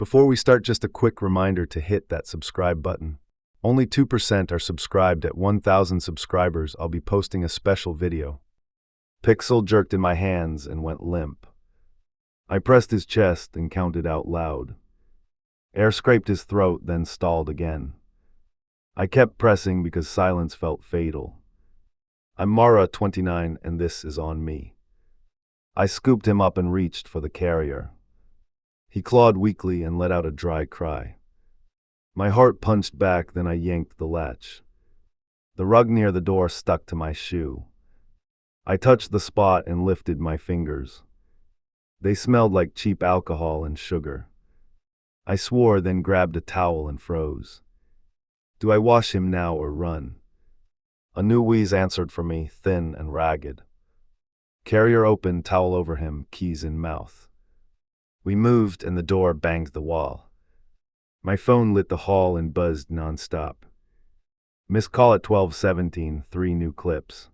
Before we start, just a quick reminder to hit that subscribe button. Only 2% are subscribed. At 1,000 subscribers, I'll be posting a special video. Pixel jerked in my hands and went limp. I pressed his chest and counted out loud. Air scraped his throat, then stalled again. I kept pressing because silence felt fatal. I'm Mara, 29, and this is on me. I scooped him up and reached for the carrier. He clawed weakly and let out a dry cry. My heart punched back, then I yanked the latch. The rug near the door stuck to my shoe. I touched the spot and lifted my fingers. They smelled like cheap alcohol and sugar. I swore, then grabbed a towel and froze. Do I wash him now or run? A new wheeze answered for me, thin and ragged. Carrier open, towel over him, keys in mouth. We moved and the door banged the wall. My phone lit the hall and buzzed nonstop. Missed call at 12:17, 3 new clips.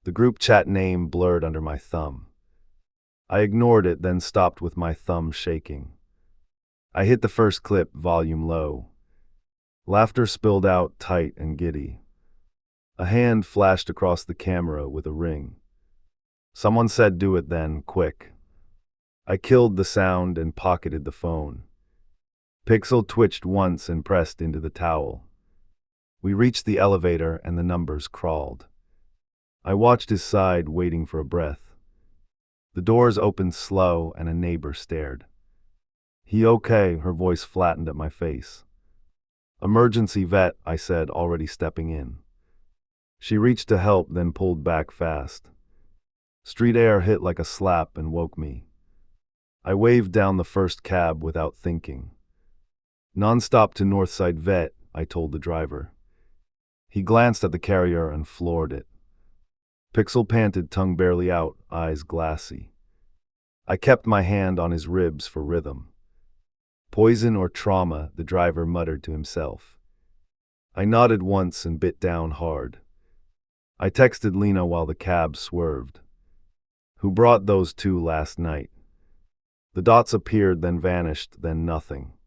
The group chat name blurred under my thumb. I ignored it, then stopped with my thumb shaking. I hit the first clip, volume low. Laughter spilled out, tight and giddy. A hand flashed across the camera with a ring. Someone said, "Do it then, quick." I killed the sound and pocketed the phone. Pixel twitched once and pressed into the towel. We reached the elevator and the numbers crawled. I watched his side, waiting for a breath. The doors opened slow and a neighbor stared. "He okay?" Her voice flattened at my face. "Emergency vet," I said, already stepping in. She reached to help, then pulled back fast. Street air hit like a slap and woke me. I waved down the first cab without thinking. "Non-stop to Northside Vet," I told the driver. He glanced at the carrier and floored it. Pixel panted, tongue barely out, eyes glassy. I kept my hand on his ribs for rhythm. "Poison or trauma," the driver muttered to himself. I nodded once and bit down hard. I texted Lena while the cab swerved. "Who brought those two last night?" The dots appeared, then vanished, then nothing.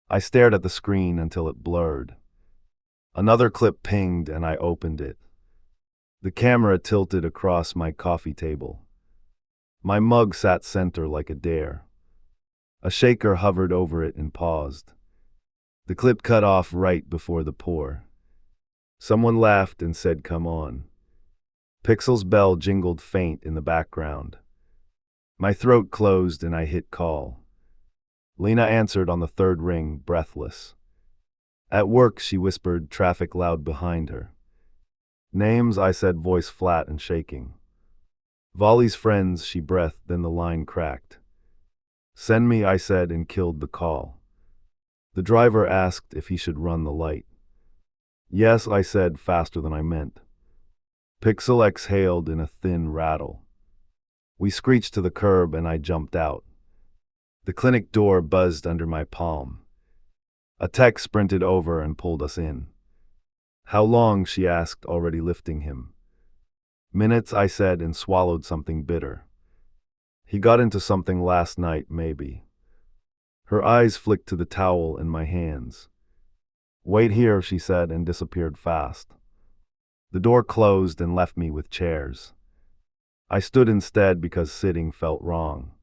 I stared at the screen until it blurred. Another clip pinged and I opened it. The camera tilted across my coffee table. My mug sat center like a dare. A shaker hovered over it and paused. The clip cut off right before the pour. Someone laughed and said, "Come on." Pixel's bell jingled faint in the background. My throat closed and I hit call. Lena answered on the third ring, breathless. "At work," she whispered, traffic loud behind her. "Names," I said, voice flat and shaking. "Volley's friends," she breathed, then the line cracked. "Send me," I said, and killed the call. The driver asked if he should run the light. "Yes," I said, faster than I meant. Pixel exhaled in a thin rattle. We screeched to the curb and I jumped out. The clinic door buzzed under my palm. A tech sprinted over and pulled us in. "How long?" she asked, already lifting him. "Minutes," I said, and swallowed something bitter. "He got into something last night, maybe." Her eyes flicked to the towel in my hands. "Wait here," she said, and disappeared fast. The door closed and left me with chairs. I stood instead because sitting felt wrong.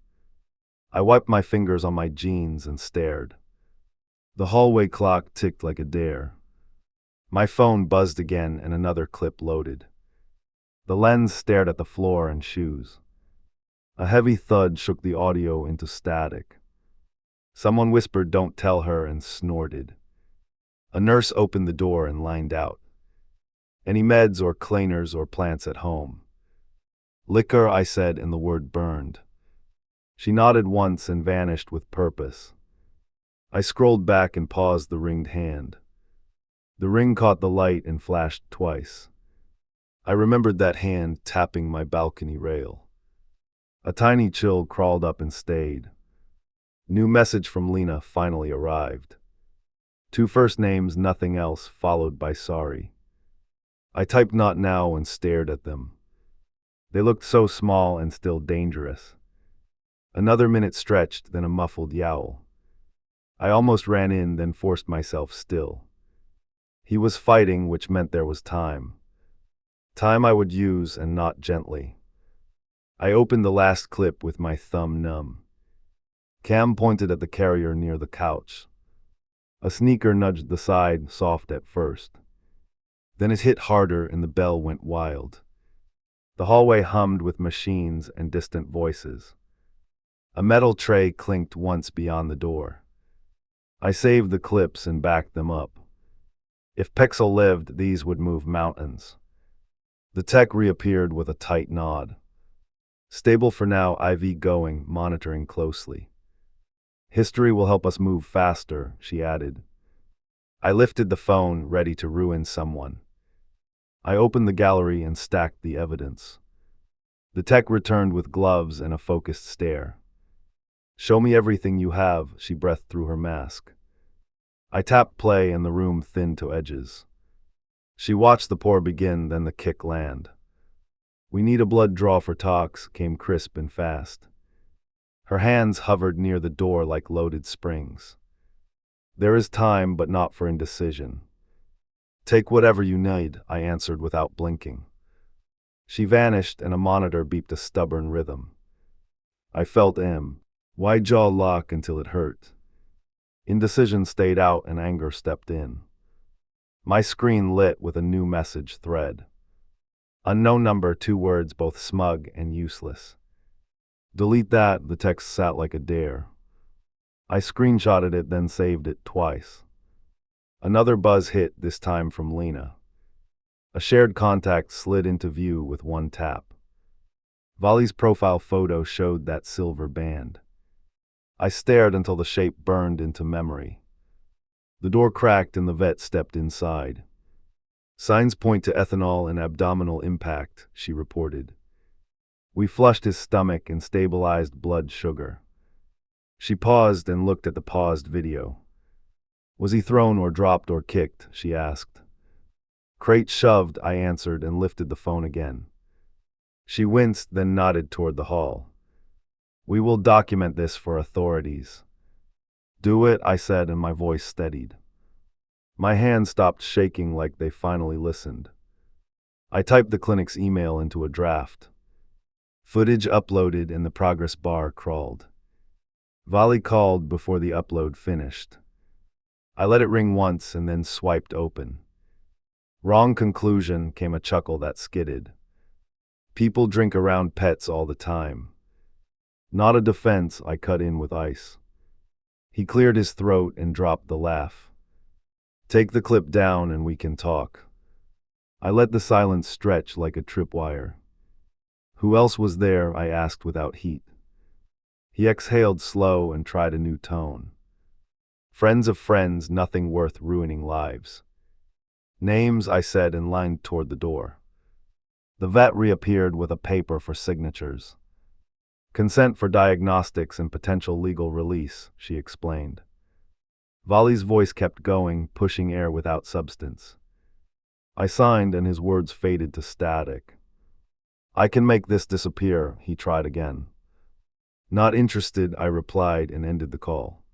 I wiped my fingers on my jeans and stared. The hallway clock ticked like a dare. My phone buzzed again and another clip loaded. The lens stared at the floor and shoes. A heavy thud shook the audio into static. Someone whispered, "Don't tell her," and snorted. A nurse opened the door and lined out. "Any meds or cleaners or plants at home?" "Liquor," I said, and the word burned. She nodded once and vanished with purpose. I scrolled back and paused the ringed hand. The ring caught the light and flashed twice. I remembered that hand tapping my balcony rail. A tiny chill crawled up and stayed. New message from Lena finally arrived. 2 first names, nothing else, followed by "sorry." I typed "not now" and stared at them. They looked so small and still dangerous. Another minute stretched, then a muffled yowl. I almost ran in, then forced myself still. He was fighting, which meant there was time. Time I would use, and not gently. I opened the last clip with my thumb numb. Cam pointed at the carrier near the couch. A sneaker nudged the side, soft at first. Then it hit harder and the bell went wild. The hallway hummed with machines and distant voices. A metal tray clinked once beyond the door. I saved the clips and backed them up. If Pixel lived, these would move mountains. The tech reappeared with a tight nod. Stable for now, IV going, monitoring closely. History will help us move faster, she added. I lifted the phone, ready to ruin someone. I opened the gallery and stacked the evidence. The tech returned with gloves and a focused stare. Show me everything you have, she breathed through her mask. I tapped play and the room thinned to edges. She watched the pour begin, then the kick land. We need a blood draw for tox, came crisp and fast. Her hands hovered near the door like loaded springs. There is time, but not for indecision. Take whatever you need, I answered without blinking. She vanished and a monitor beeped a stubborn rhythm. I felt my jaw lock until it hurt. Indecision stayed out and anger stepped in. My screen lit with a new message thread. Unknown number, 2 words, both smug and useless. Delete that, the text sat like a dare. I screenshotted it, then saved it twice. Another buzz hit, this time from Lena. A shared contact slid into view with one tap. Volley's profile photo showed that silver band. I stared until the shape burned into memory. The door cracked and the vet stepped inside. Signs point to ethanol and abdominal impact, she reported. We flushed his stomach and stabilized blood sugar. She paused and looked at the paused video. Was he thrown or dropped or kicked, she asked. Crate shoved, I answered and lifted the phone again. She winced, then nodded toward the hall. We will document this for authorities. Do it, I said, and my voice steadied. My hands stopped shaking like they finally listened. I typed the clinic's email into a draft. Footage uploaded and the progress bar crawled. Volley called before the upload finished. I let it ring once and then swiped open. Wrong conclusion, came a chuckle that skidded. People drink around pets all the time. Not a defense, I cut in with ice. He cleared his throat and dropped the laugh. Take the clip down and we can talk. I let the silence stretch like a tripwire. Who else was there, I asked without heat. He exhaled slow and tried a new tone. Friends of friends, nothing worth ruining lives. Names, I said and lined toward the door. The vet reappeared with a paper for signatures. Consent for diagnostics and potential legal release, she explained. Volley's voice kept going, pushing air without substance. I signed and his words faded to static. I can make this disappear, he tried again. Not interested, I replied and ended the call.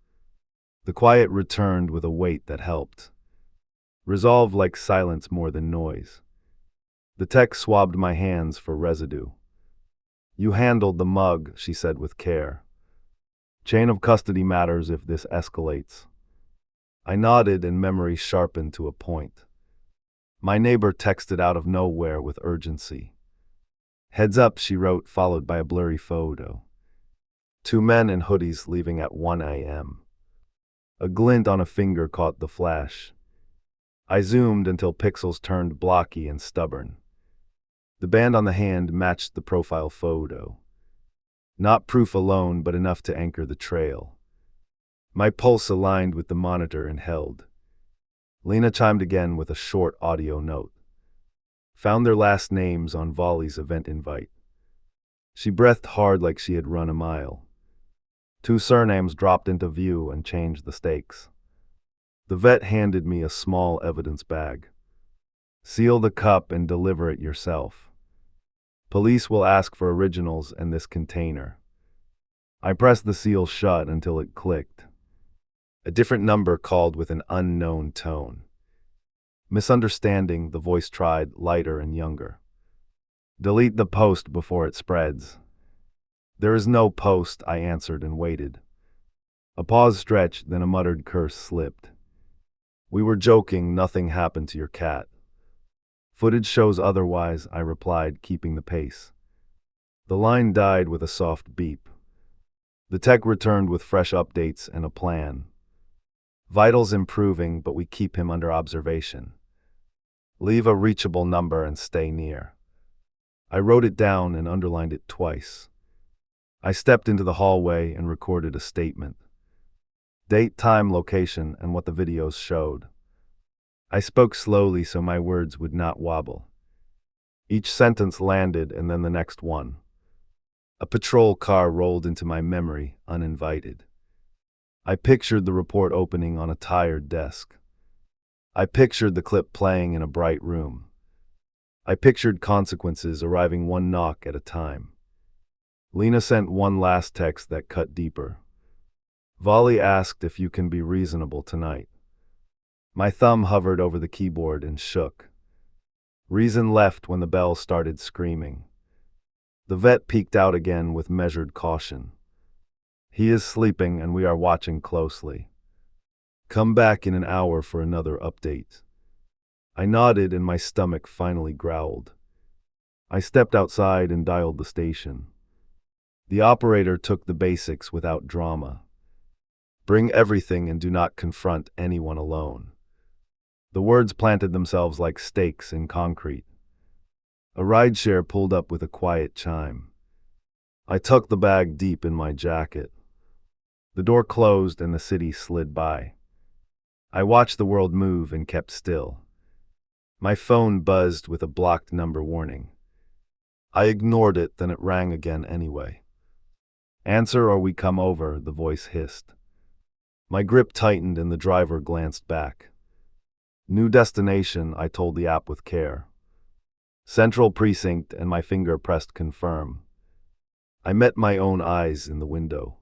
The quiet returned with a weight that helped. Resolve like silence more than noise. The tech swabbed my hands for residue. You handled the mug, she said with care. Chain of custody matters if this escalates. I nodded and memory sharpened to a point. My neighbor texted out of nowhere with urgency. Heads up, she wrote, followed by a blurry photo. 2 men in hoodies leaving at 1 a.m. A glint on a finger caught the flash. I zoomed until pixels turned blocky and stubborn. The band on the hand matched the profile photo. Not proof alone, but enough to anchor the trail. My pulse aligned with the monitor and held. Lena chimed again with a short audio note. Found their last names on Volley's event invite. She breathed hard like she had run a mile. 2 surnames dropped into view and changed the stakes. The vet handed me a small evidence bag. Seal the cup and deliver it yourself. Police will ask for originals and this container. I pressed the seal shut until it clicked. A different number called with an unknown tone. Misunderstanding, the voice tried, lighter and younger. Delete the post before it spreads. There is no post, I answered and waited. A pause stretched, then a muttered curse slipped. We were joking, nothing happened to your cat. Footage shows otherwise, I replied, keeping the pace. The line died with a soft beep. The tech returned with fresh updates and a plan. Vitals improving, but we keep him under observation. Leave a reachable number and stay near. I wrote it down and underlined it twice. I stepped into the hallway and recorded a statement. Date, time, location, and what the videos showed. I spoke slowly so my words would not wobble. Each sentence landed and then the next one. A patrol car rolled into my memory, uninvited. I pictured the report opening on a tired desk. I pictured the clip playing in a bright room. I pictured consequences arriving one knock at a time. Lena sent one last text that cut deeper. Volley asked if you can be reasonable tonight. My thumb hovered over the keyboard and shook. Reason left when the bell started screaming. The vet peeked out again with measured caution. He is sleeping and we are watching closely. Come back in an hour for another update. I nodded and my stomach finally growled. I stepped outside and dialed the station. The operator took the basics without drama. Bring everything and do not confront anyone alone. The words planted themselves like stakes in concrete. A rideshare pulled up with a quiet chime. I tucked the bag deep in my jacket. The door closed and the city slid by. I watched the world move and kept still. My phone buzzed with a blocked number warning. I ignored it, then it rang again anyway. Answer or we come over, the voice hissed. My grip tightened and the driver glanced back. New destination, I told the app with care. Central Precinct, and my finger pressed confirm. I met my own eyes in the window.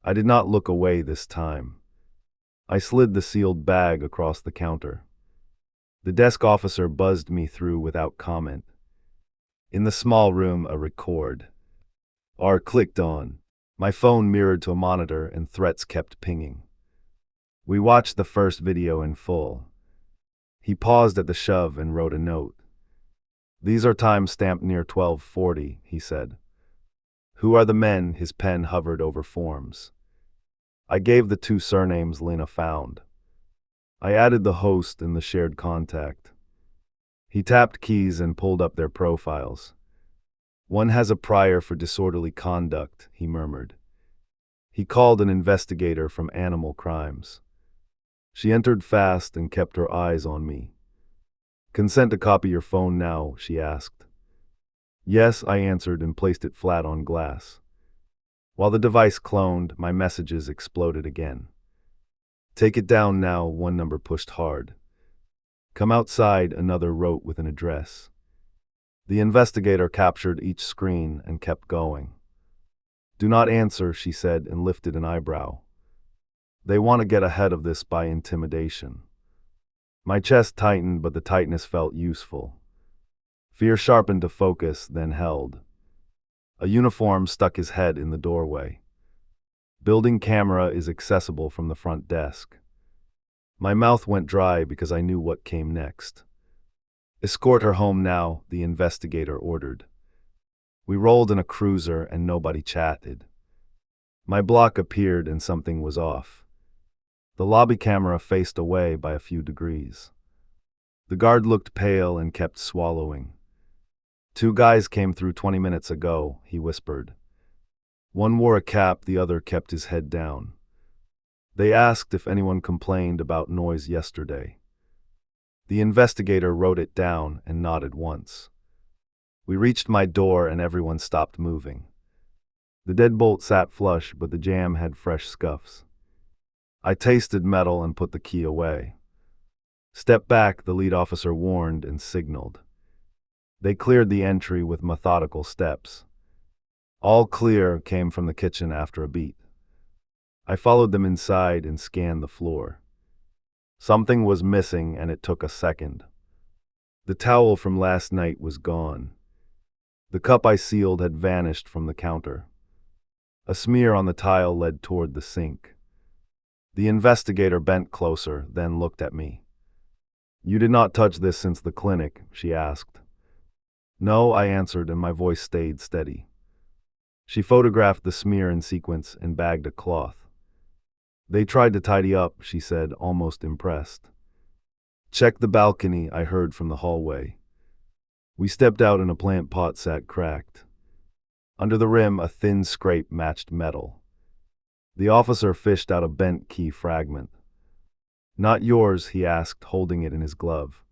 I did not look away this time. I slid the sealed bag across the counter. The desk officer buzzed me through without comment. In the small room, a record. R clicked on. My phone mirrored to a monitor and threats kept pinging. We watched the first video in full. He paused at the shove and wrote a note. These are times stamped near 12:40, he said. Who are the men? His pen hovered over forms. I gave the 2 surnames Lena found. I added the host and the shared contact. He tapped keys and pulled up their profiles. One has a prior for disorderly conduct, he murmured. He called an investigator from Animal Crimes. She entered fast and kept her eyes on me. Consent to copy your phone now, she asked. Yes, I answered and placed it flat on glass. While the device cloned, my messages exploded again. Take it down now, one number pushed hard. Come outside, another wrote with an address. The investigator captured each screen and kept going. Do not answer, she said and lifted an eyebrow. They want to get ahead of this by intimidation. My chest tightened, but the tightness felt useful. Fear sharpened to focus, then held. A uniform stuck his head in the doorway. Building camera is accessible from the front desk. My mouth went dry because I knew what came next. Escort her home now, the investigator ordered. We rolled in a cruiser and nobody chatted. My block appeared and something was off. The lobby camera faced away by a few degrees. The guard looked pale and kept swallowing. 2 guys came through 20 minutes ago, he whispered. One wore a cap, the other kept his head down. They asked if anyone complained about noise yesterday. The investigator wrote it down and nodded once. We reached my door and everyone stopped moving. The deadbolt sat flush, but the jamb had fresh scuffs. I tasted metal and put the key away. Step back, the lead officer warned and signaled. They cleared the entry with methodical steps. All clear came from the kitchen after a beat. I followed them inside and scanned the floor. Something was missing, and it took a second. The towel from last night was gone. The cup I sealed had vanished from the counter. A smear on the tile led toward the sink. The investigator bent closer, then looked at me. "You did not touch this since the clinic?" she asked. "No," I answered, and my voice stayed steady. She photographed the smear in sequence and bagged a cloth. "They tried to tidy up," she said, almost impressed. "Check the balcony," I heard from the hallway. We stepped out and a plant pot sat cracked. Under the rim, a thin scrape matched metal. The officer fished out a bent key fragment. "Not yours?" he asked, holding it in his glove.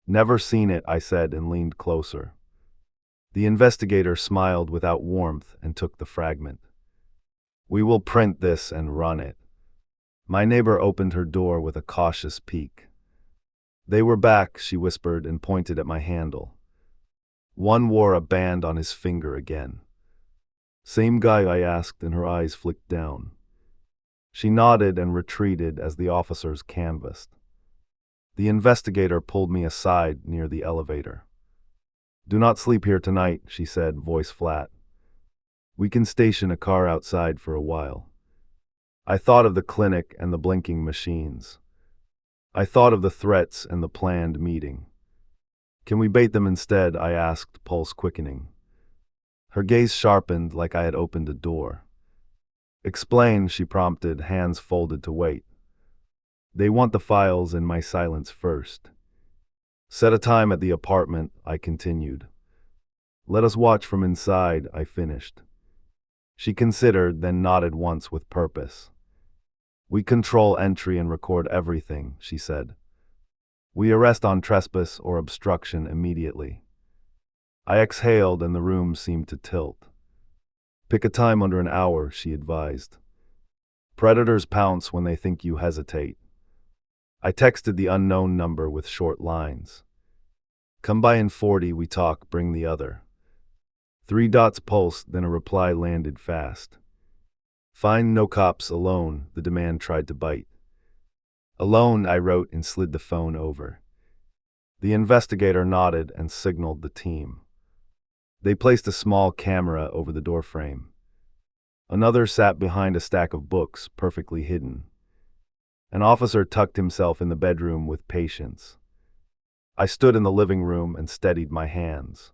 "Never seen it," I said and leaned closer. The investigator smiled without warmth and took the fragment. "We will print this and run it." My neighbor opened her door with a cautious peek. "They were back," she whispered and pointed at my handle. One wore a band on his finger again. "Same guy?" I asked, and her eyes flicked down. She nodded and retreated as the officers canvassed. The investigator pulled me aside near the elevator. "Do not sleep here tonight," she said, voice flat. "We can station a car outside for a while." I thought of the clinic and the blinking machines. I thought of the threats and the planned meeting. "Can we bait them instead?" I asked, pulse quickening. Her gaze sharpened like I had opened a door. "Explain," she prompted, hands folded to wait. "They want the files in my silence first." "Set a time at the apartment," I continued. "Let us watch from inside," I finished. She considered, then nodded once with purpose. "We control entry and record everything," she said. "We arrest on trespass or obstruction immediately." I exhaled and the room seemed to tilt. "Pick a time under an hour," she advised. "Predators pounce when they think you hesitate." I texted the unknown number with short lines. "Come by in 40, we talk, bring the other." 3 dots pulsed, then a reply landed fast. "Find no cops, alone," the demand tried to bite. "Alone," I wrote and slid the phone over. The investigator nodded and signaled the team. They placed a small camera over the doorframe. Another sat behind a stack of books, perfectly hidden. An officer tucked himself in the bedroom with patience. I stood in the living room and steadied my hands.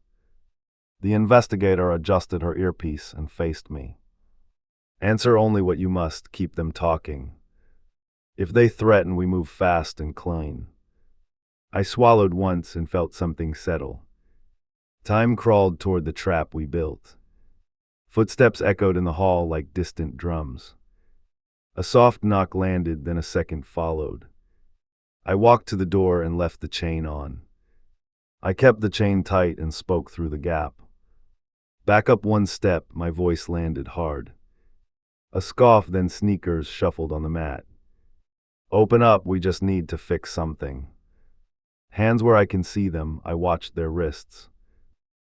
The investigator adjusted her earpiece and faced me. "Answer only what you must, keep them talking. If they threaten, we move fast and clean." I swallowed once and felt something settle. Time crawled toward the trap we built. Footsteps echoed in the hall like distant drums. A soft knock landed, then a second followed. I walked to the door and left the chain on. I kept the chain tight and spoke through the gap. "Back up one step," my voice landed hard. A scoff, then sneakers shuffled on the mat. "Open up, we just need to fix something." Hands where I can see them, I watched their wrists.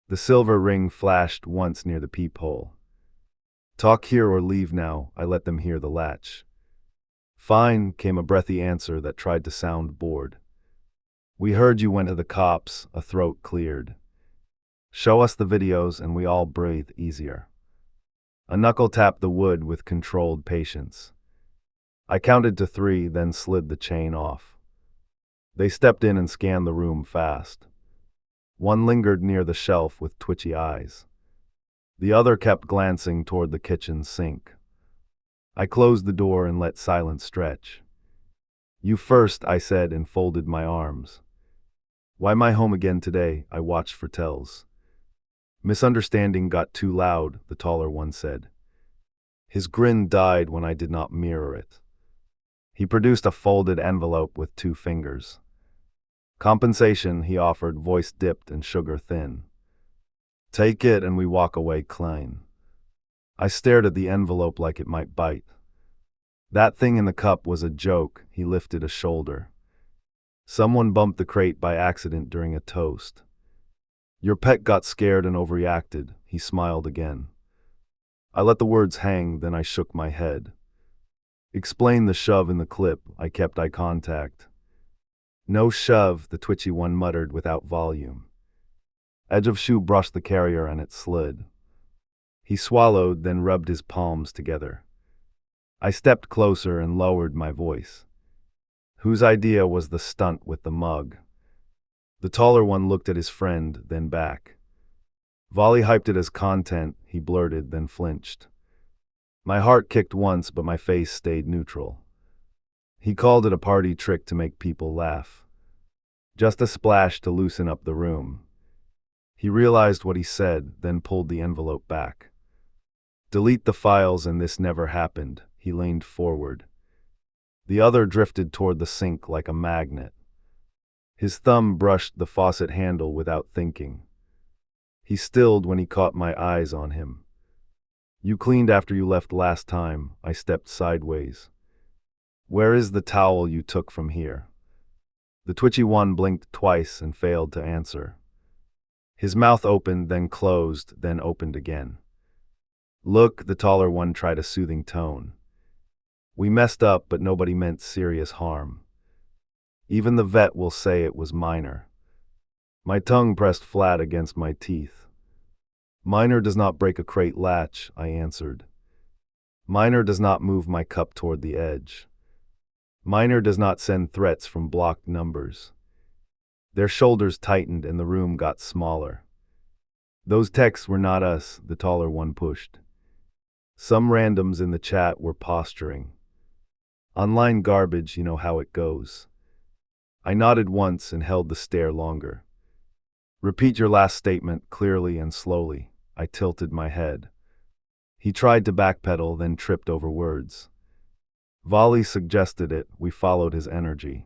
The silver ring flashed once near the peephole. "Talk here or leave now," I let them hear the latch. "Fine," came a breathy answer that tried to sound bored. "We heard you went to the cops," a throat cleared. "Show us the videos," and we all breathed easier. A knuckle tapped the wood with controlled patience. I counted to 3, then slid the chain off. They stepped in and scanned the room fast. One lingered near the shelf with twitchy eyes. The other kept glancing toward the kitchen sink. I closed the door and let silence stretch. "You first," I said and folded my arms. "Why my home again today?" I watched for tells. "Misunderstanding got too loud," the taller one said. His grin died when I did not mirror it. He produced a folded envelope with 2 fingers. "Compensation," he offered, voice dipped and sugar thin. "Take it and we walk away clean." I stared at the envelope like it might bite. "That thing in the cup was a joke," he lifted a shoulder. "Someone bumped the crate by accident during a toast." "Your pet got scared and overreacted," he smiled again. I let the words hang, then I shook my head. Explain the shove in the clip. I kept eye contact. No shove, the twitchy one muttered without volume. Edge of shoe brushed the carrier and it slid. He swallowed, then rubbed his palms together. I stepped closer and lowered my voice. Whose idea was the stunt with the mug? The taller one looked at his friend, then back. Volley hyped it as content, he blurted, then flinched. My heart kicked once, but my face stayed neutral. He called it a party trick to make people laugh. Just a splash to loosen up the room. He realized what he said, then pulled the envelope back. Delete the files and this never happened, he leaned forward. The other drifted toward the sink like a magnet. His thumb brushed the faucet handle without thinking. He stilled when he caught my eyes on him. You cleaned after you left last time, I stepped sideways. Where is the towel you took from here? The twitchy one blinked twice and failed to answer. His mouth opened, then closed, then opened again. Look, the taller one tried a soothing tone. We messed up, but nobody meant serious harm. Even the vet will say it was minor. My tongue pressed flat against my teeth. Minor does not break a crate latch, I answered. Minor does not move my cup toward the edge. Minor does not send threats from blocked numbers. Their shoulders tightened and the room got smaller. Those texts were not us, the taller one pushed. Some randoms in the chat were posturing. Online garbage, you know how it goes. I nodded once and held the stare longer. Repeat your last statement clearly and slowly. I tilted my head. He tried to backpedal, then tripped over words. Volley suggested it, we followed his energy.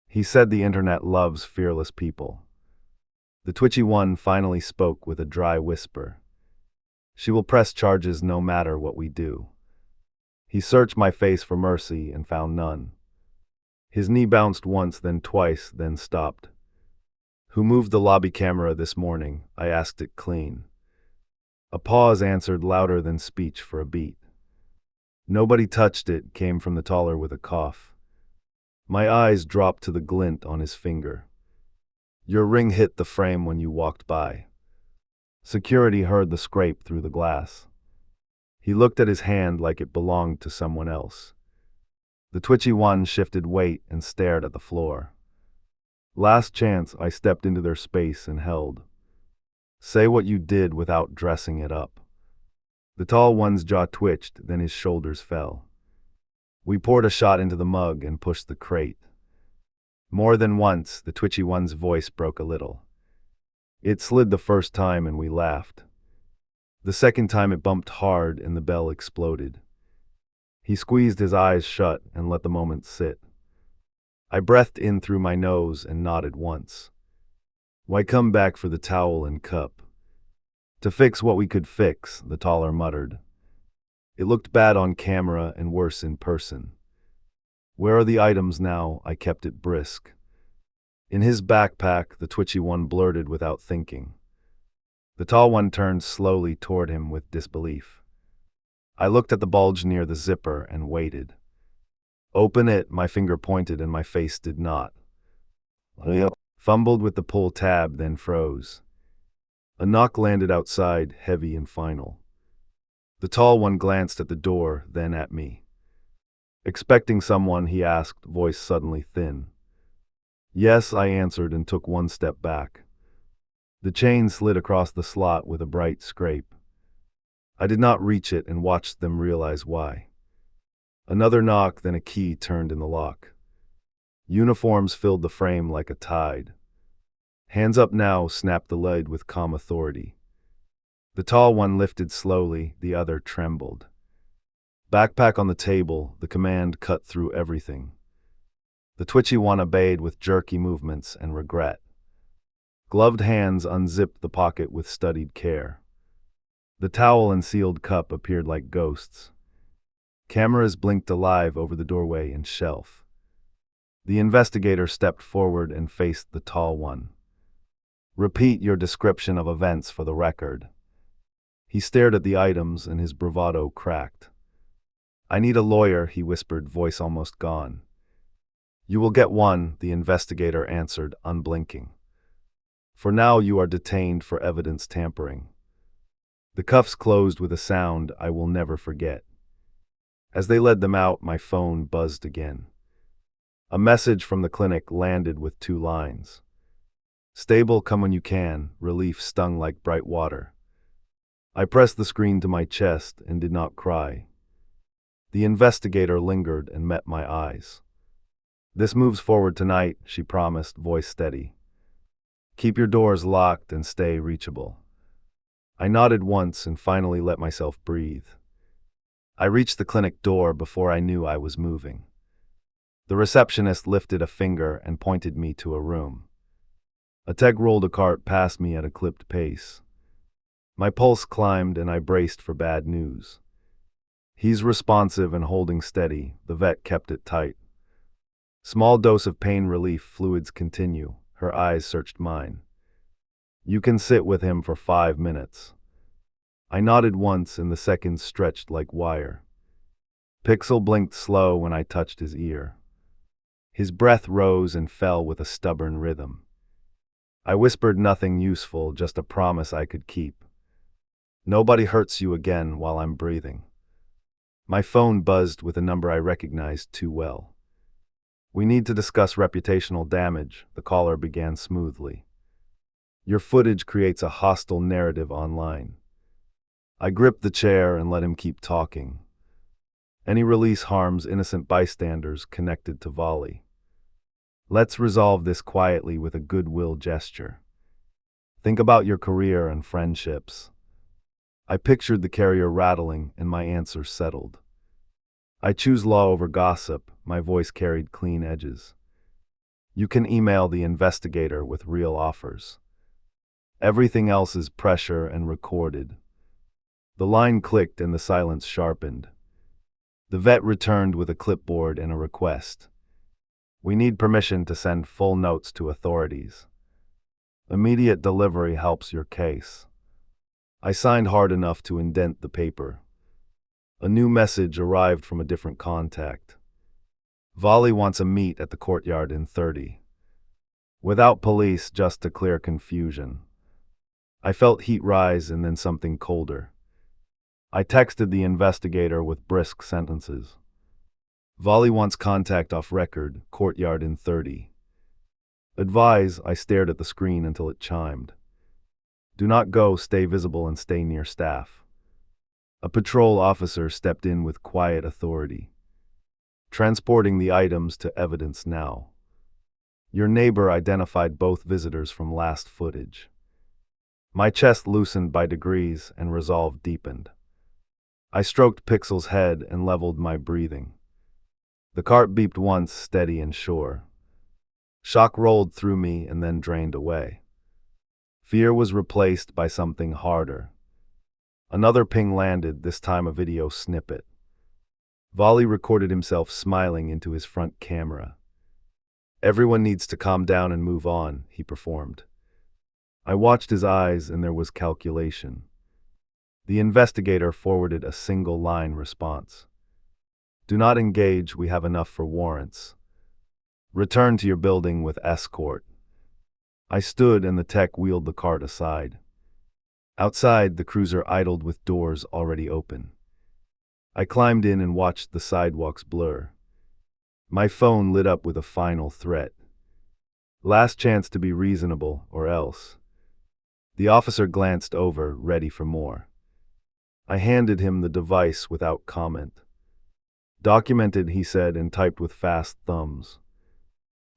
He said the internet loves fearless people. The twitchy one finally spoke with a dry whisper. She will press charges no matter what we do. He searched my face for mercy and found none. His knee bounced once, then twice, then stopped. Who moved the lobby camera this morning? I asked it clean. A pause answered louder than speech for a beat. Nobody touched it, came from the taller with a cough. My eyes dropped to the glint on his finger. Your ring hit the frame when you walked by. Security heard the scrape through the glass. He looked at his hand like it belonged to someone else. The twitchy one shifted weight and stared at the floor. Last chance, I stepped into their space and held. Say what you did without dressing it up. The tall one's jaw twitched, then his shoulders fell. We poured a shot into the mug and pushed the crate. More than once, the twitchy one's voice broke a little. It slid the first time and we laughed. The second time it bumped hard and the bell exploded. He squeezed his eyes shut and let the moment sit. I breathed in through my nose and nodded once. Why come back for the towel and cup? To fix what we could fix, the taller muttered. It looked bad on camera and worse in person. Where are the items now? I kept it brisk. In his backpack, the twitchy one blurted without thinking. The tall one turned slowly toward him with disbelief. I looked at the bulge near the zipper and waited. Open it, my finger pointed and my face did not. Fumbled with the pull tab, then froze. A knock landed outside, heavy and final. The tall one glanced at the door, then at me. Expecting someone, he asked, voice suddenly thin. Yes, I answered and took one step back. The chain slid across the slot with a bright scrape. I did not reach it and watched them realize why. Another knock, then a key turned in the lock. Uniforms filled the frame like a tide. Hands up now, snapped the lid with calm authority. The tall one lifted slowly, the other trembled. Backpack on the table, the command cut through everything. The twitchy one obeyed with jerky movements and regret. Gloved hands unzipped the pocket with studied care. The towel and sealed cup appeared like ghosts. Cameras blinked alive over the doorway and shelf. The investigator stepped forward and faced the tall one. Repeat your description of events for the record. He stared at the items and his bravado cracked. I need a lawyer, he whispered, voice almost gone. You will get one, the investigator answered, unblinking. For now you are detained for evidence tampering. The cuffs closed with a sound I will never forget. As they led them out, my phone buzzed again. A message from the clinic landed with 2 lines. Stable, come when you can. Relief stung like bright water. I pressed the screen to my chest and did not cry. The investigator lingered and met my eyes. This moves forward tonight, she promised, voice steady. Keep your doors locked and stay reachable. I nodded once and finally let myself breathe. I reached the clinic door before I knew I was moving. The receptionist lifted a finger and pointed me to a room. A tech rolled a cart past me at a clipped pace. My pulse climbed and I braced for bad news. He's responsive and holding steady, the vet kept it tight. Small dose of pain relief, fluids continue, her eyes searched mine. You can sit with him for 5 minutes. I nodded once and the seconds stretched like wire. Pixel blinked slow when I touched his ear. His breath rose and fell with a stubborn rhythm. I whispered nothing useful, just a promise I could keep. Nobody hurts you again while I'm breathing. My phone buzzed with a number I recognized too well. We need to discuss reputational damage, the caller began smoothly. Your footage creates a hostile narrative online. I gripped the chair and let him keep talking. Any release harms innocent bystanders connected to Volley. Let's resolve this quietly with a goodwill gesture. Think about your career and friendships. I pictured the carrier rattling and my answer settled. I choose law over gossip, my voice carried clean edges. You can email the investigator with real offers. Everything else is pressure and recorded. The line clicked and the silence sharpened. The vet returned with a clipboard and a request. We need permission to send full notes to authorities. Immediate delivery helps your case. I signed hard enough to indent the paper. A new message arrived from a different contact. Volley wants a meet at the courtyard in 30. Without police, just to clear confusion. I felt heat rise and then something colder. I texted the investigator with brisk sentences. Volley wants contact off record, courtyard in 30. Advise, I stared at the screen until it chimed. Do not go, stay visible and stay near staff. A patrol officer stepped in with quiet authority. Transporting the items to evidence now. Your neighbor identified both visitors from last footage. My chest loosened by degrees and resolve deepened. I stroked Pixel's head and leveled my breathing. The cart beeped once, steady and sure. Shock rolled through me and then drained away. Fear was replaced by something harder. Another ping landed, this time a video snippet. Volley recorded himself smiling into his front camera. Everyone needs to calm down and move on, he performed. I watched his eyes and there was calculation. The investigator forwarded a single-line response. Do not engage, we have enough for warrants. Return to your building with escort. I stood and the tech wheeled the cart aside. Outside, the cruiser idled with doors already open. I climbed in and watched the sidewalks blur. My phone lit up with a final threat. Last chance to be reasonable, or else. The officer glanced over, ready for more. I handed him the device without comment. Documented, he said, and typed with fast thumbs.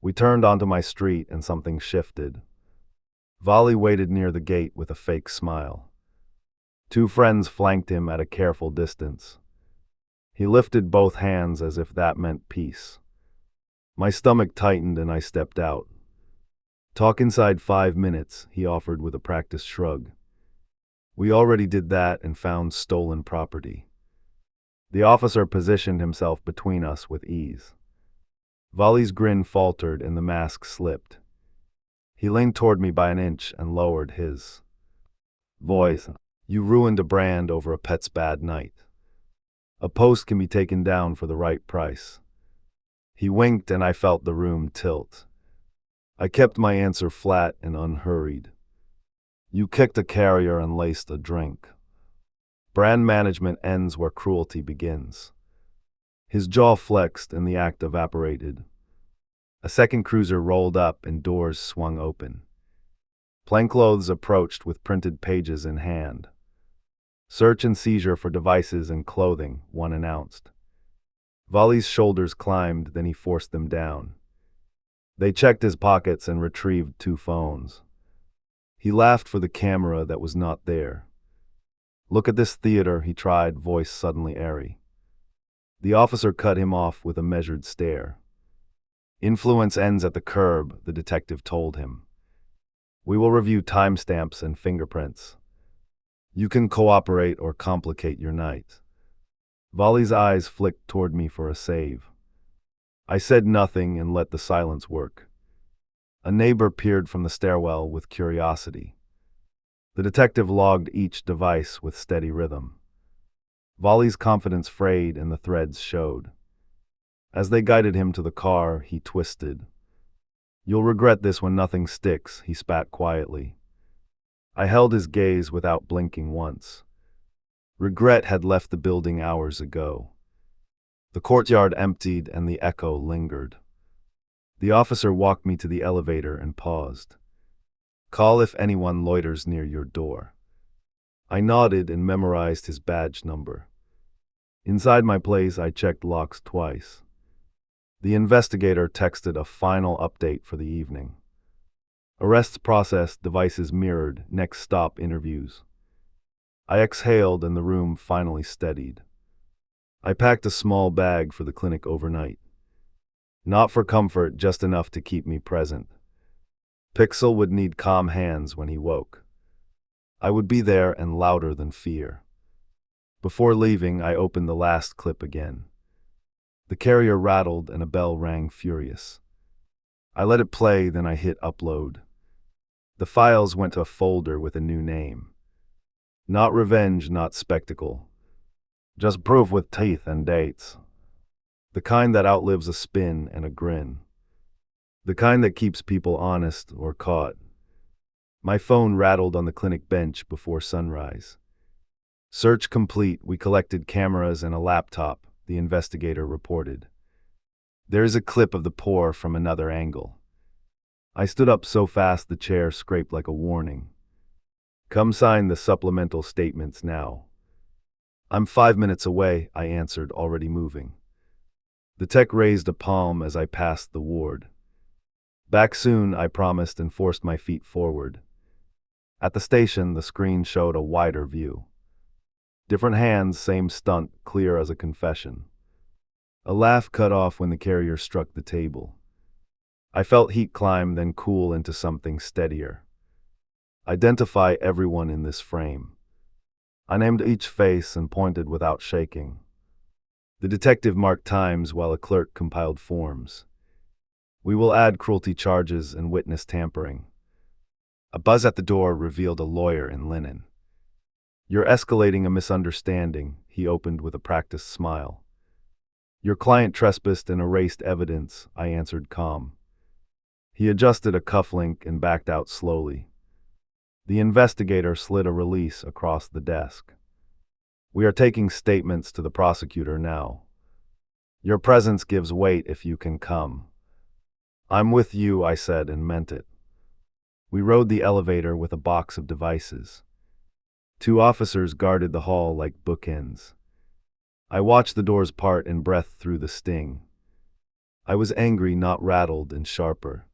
We turned onto my street and something shifted. Volley waited near the gate with a fake smile. 2 friends flanked him at a careful distance. He lifted both hands as if that meant peace. My stomach tightened and I stepped out. Talk inside 5 minutes, he offered with a practiced shrug. We already did that and found stolen property. The officer positioned himself between us with ease. Volley's grin faltered and the mask slipped. He leaned toward me by an inch and lowered his voice. You ruined a brand over a pet's bad night. A post can be taken down for the right price. He winked and I felt the room tilt. I kept my answer flat and unhurried. You kicked a carrier and laced a drink. Brand management ends where cruelty begins. His jaw flexed and the act evaporated. A second cruiser rolled up and doors swung open. Plainclothes approached with printed pages in hand. Search and seizure for devices and clothing, one announced. Volley's shoulders climbed, then he forced them down. They checked his pockets and retrieved 2 phones. He laughed for the camera that was not there. Look at this theater, he tried, voice suddenly airy. The officer cut him off with a measured stare. Influence ends at the curb, the detective told him. We will review timestamps and fingerprints. You can cooperate or complicate your night. Volley's eyes flicked toward me for a save. I said nothing and let the silence work. A neighbor peered from the stairwell with curiosity. The detective logged each device with steady rhythm. Volley's confidence frayed and the threads showed. As they guided him to the car, he twisted. You'll regret this when nothing sticks, he spat quietly. I held his gaze without blinking once. Regret had left the building hours ago. The courtyard emptied and the echo lingered. The officer walked me to the elevator and paused. Call if anyone loiters near your door. I nodded and memorized his badge number. Inside my place, I checked locks twice. The investigator texted a final update for the evening. Arrests processed, devices mirrored, next stop interviews. I exhaled and the room finally steadied. I packed a small bag for the clinic overnight. Not for comfort, just enough to keep me present. Pixel would need calm hands when he woke. I would be there and louder than fear. Before leaving, I opened the last clip again. The carrier rattled and a bell rang furious. I let it play, then I hit upload. The files went to a folder with a new name. Not revenge, not spectacle. Just proof with teeth and dates. The kind that outlives a spin and a grin. The kind that keeps people honest or caught. My phone rattled on the clinic bench before sunrise. Search complete, we collected cameras and a laptop, the investigator reported. There is a clip of the pour from another angle. I stood up so fast the chair scraped like a warning. Come sign the supplemental statements now. I'm 5 minutes away, I answered, already moving. The tech raised a palm as I passed the ward. Back soon, I promised and forced my feet forward. At the station, the screen showed a wider view. Different hands, same stunt, clear as a confession. A laugh cut off when the carrier struck the table. I felt heat climb, then cool into something steadier. Identify everyone in this frame. I named each face and pointed without shaking. The detective marked times while a clerk compiled forms. We will add cruelty charges and witness tampering. A buzz at the door revealed a lawyer in linen. You're escalating a misunderstanding, he opened with a practiced smile. Your client trespassed and erased evidence, I answered calm. He adjusted a cufflink and backed out slowly. The investigator slid a release across the desk. We are taking statements to the prosecutor now. Your presence gives weight if you can come. I'm with you, I said and meant it. We rode the elevator with a box of devices. 2 officers guarded the hall like bookends. I watched the doors part and breathed through the sting. I was angry, not rattled, and sharper.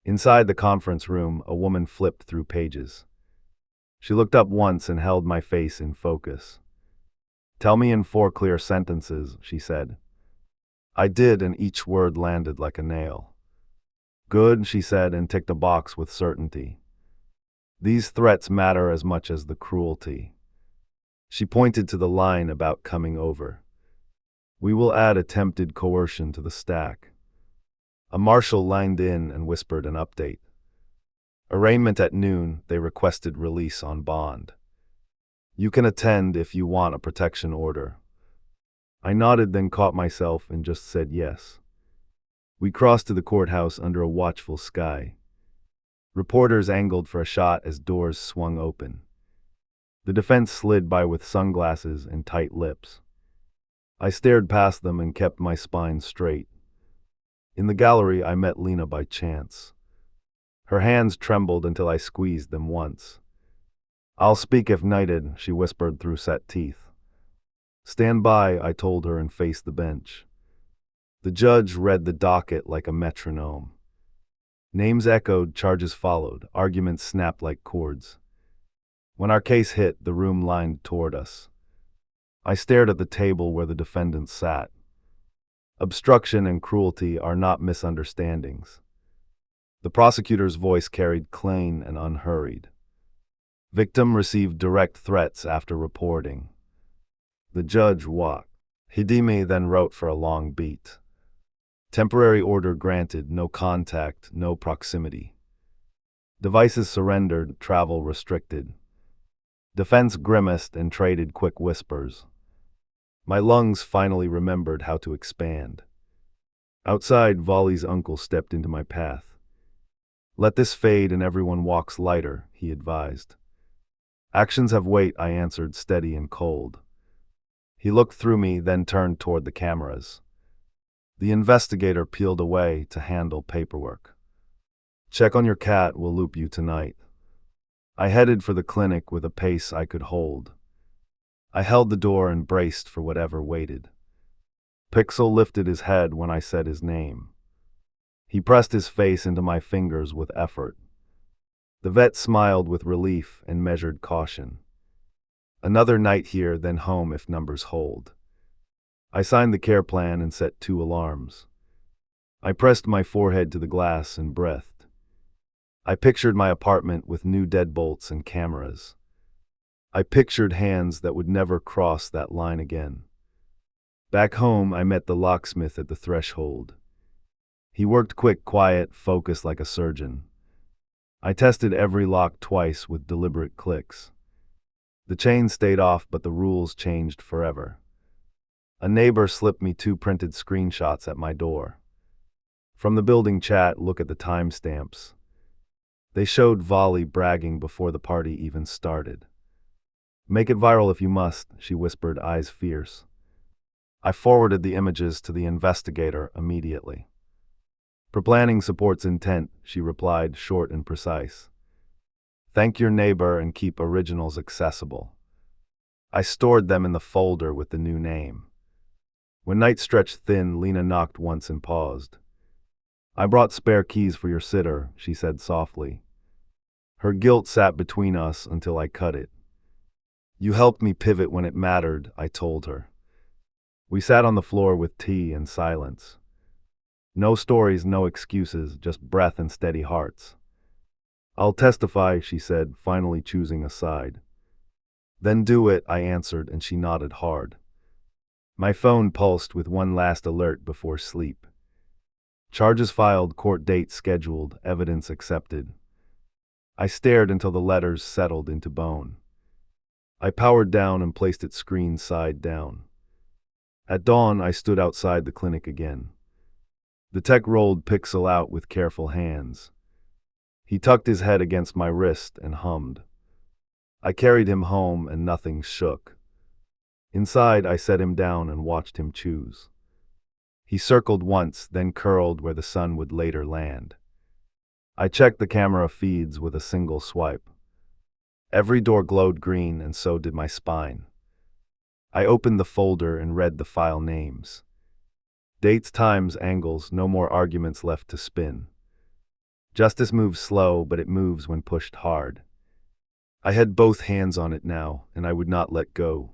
Inside the conference room, a woman flipped through pages. She looked up once and held my face in focus. Tell me in 4 clear sentences, she said. I did, and each word landed like a nail. Good, she said, and ticked a box with certainty. These threats matter as much as the cruelty. She pointed to the line about coming over. We will add attempted coercion to the stack. A marshal lined in and whispered an update. Arraignment at noon, they requested release on bond. You can attend if you want a protection order. I nodded, then caught myself and just said yes. We crossed to the courthouse under a watchful sky. Reporters angled for a shot as doors swung open. The defense slid by with sunglasses and tight lips. I stared past them and kept my spine straight. In the gallery, I met Lena by chance. Her hands trembled until I squeezed them once. "I'll speak if knighted," she whispered through set teeth. "Stand by," I told her and faced the bench. The judge read the docket like a metronome. Names echoed, charges followed, arguments snapped like chords. When our case hit, the room lined toward us. I stared at the table where the defendants sat. Obstruction and cruelty are not misunderstandings. The prosecutor's voice carried clean and unhurried. Victim received direct threats after reporting. The judge walked. Hidimi then wrote for a long beat. Temporary order granted, no contact, no proximity. Devices surrendered, travel restricted. Defense grimaced and traded quick whispers. My lungs finally remembered how to expand. Outside, Volley's uncle stepped into my path. "Let this fade and everyone walks lighter," he advised. "Actions have weight," I answered, steady and cold. He looked through me, then turned toward the cameras. The investigator peeled away to handle paperwork. "Check on your cat, we'll loop you tonight." I headed for the clinic with a pace I could hold. I held the door and braced for whatever waited. Pixel lifted his head when I said his name. He pressed his face into my fingers with effort. The vet smiled with relief and measured caution. "Another night here, then home if numbers hold." I signed the care plan and set 2 alarms. I pressed my forehead to the glass and breathed. I pictured my apartment with new deadbolts and cameras. I pictured hands that would never cross that line again. Back home, I met the locksmith at the threshold. He worked quick, quiet, focused like a surgeon. I tested every lock twice with deliberate clicks. The chain stayed off, but the rules changed forever. A neighbor slipped me 2 printed screenshots at my door. From the building chat, look at the timestamps. They showed Volley bragging before the party even started. "Make it viral if you must," she whispered, eyes fierce. I forwarded the images to the investigator immediately. "Pre-planning supports intent," she replied, short and precise. "Thank your neighbor and keep originals accessible." I stored them in the folder with the new name. When night stretched thin, Lena knocked once and paused. "I brought spare keys for your sitter," she said softly. Her guilt sat between us until I cut it. "You helped me pivot when it mattered," I told her. We sat on the floor with tea and silence. No stories, no excuses, just breath and steady hearts. "I'll testify," she said, finally choosing a side. "Then do it," I answered, and she nodded hard. My phone pulsed with one last alert before sleep. Charges filed, court date scheduled, evidence accepted. I stared until the letters settled into bone. I powered down and placed it screen side down. At dawn, I stood outside the clinic again. The tech rolled Pixel out with careful hands. He tucked his head against my wrist and hummed. I carried him home and nothing shook. Inside, I set him down and watched him choose. He circled once, then curled where the sun would later land. I checked the camera feeds with a single swipe. Every door glowed green, and so did my spine. I opened the folder and read the file names. Dates, times, angles, no more arguments left to spin. Justice moves slow, but it moves when pushed hard. I had both hands on it now, and I would not let go.